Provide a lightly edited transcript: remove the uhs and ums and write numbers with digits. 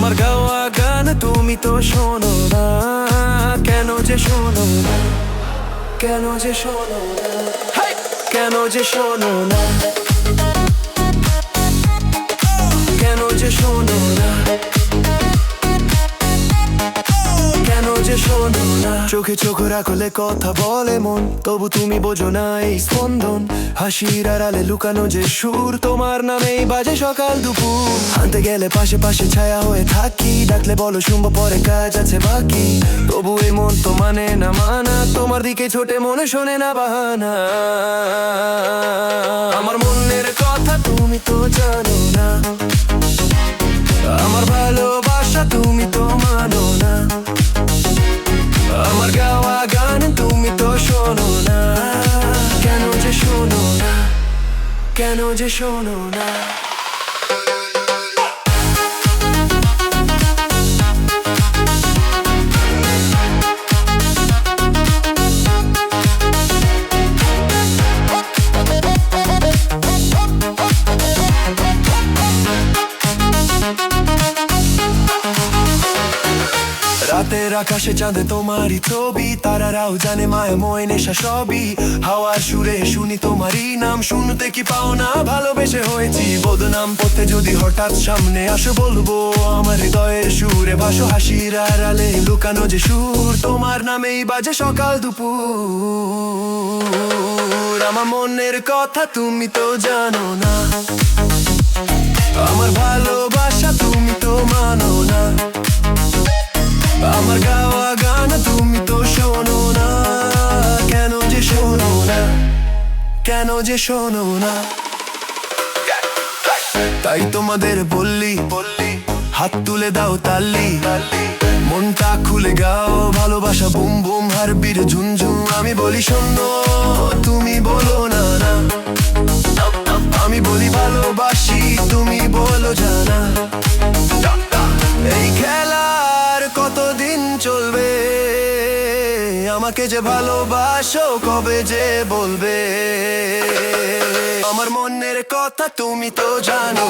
আমার গাওয়া গান তুমি তো শোনো না, কেন যে শোনো না, কেন যে শোনো না, কেন যে শোনো না, কেন যে শোনো না, কেন যে শোনো না। চোখে চোখ রাখলে কথা বলে মন, তবু তুমি বোঝো না এই স্পন্দন। হাসির আড়ালে লুকানো যে সুর, তোমার নামেই বাজে সকাল দুপুর। আনতে গেলে পাশে পাশে ছায়া হয়ে থাকি, ডাকলে বলো শুনবো পরে কাজ আছে বাকি। তবু এই মন তো মানে না মানা, তোমার দিকে ছোটে মনে শোনে না বাহানা। আমার মনের কথা তুমি তো জানো না, আমার ভালোবাসা তুমি তো মানো না, আমার গাওয়া গান তুমি তো শোনো না, কেন যে শোনো না, কেন যে শোনো না। রাতের আকাশে চাঁদে তোমারই ছবি, তারারাও জানে মায়াময় নেশা সবই। হাওয়ার সুরে শুনি তোমারই নাম, শুনতে কি পাও না ভালোবেসে হয়েছি বদনাম। পথে যদি হঠাৎ সামনে আসো বলবো আমার হৃদয়ের সুরে ভাসো। হাসির আড়ালে লুকানো যে সুর, তোমার নামেই বাজে সকাল দুপুর। আমার মনের কথা তুমি তো জানো না, আমার ভালোবাসা তুমি তো মানো না, আমার গাওয়া গান তুমি তো শোনো না, কেন যে শোনো না, কেন যে শোনো না। তাই তোমাদের বললি হাত তুলে দাও তাল্লি, মনটা খুলে গাও ভালোবাসা বুম বুম হারবির ঝুনঝুম। আমি বলি শোনো তুমি বলো না না, আমি বলি ভালোবাসি তুমি বলো জানা। এই খেলার কতদিন চলবে, আমাকে যে ভালোবাসো কবে যে বলবে। আমার মনের কথা তুমি তো জানো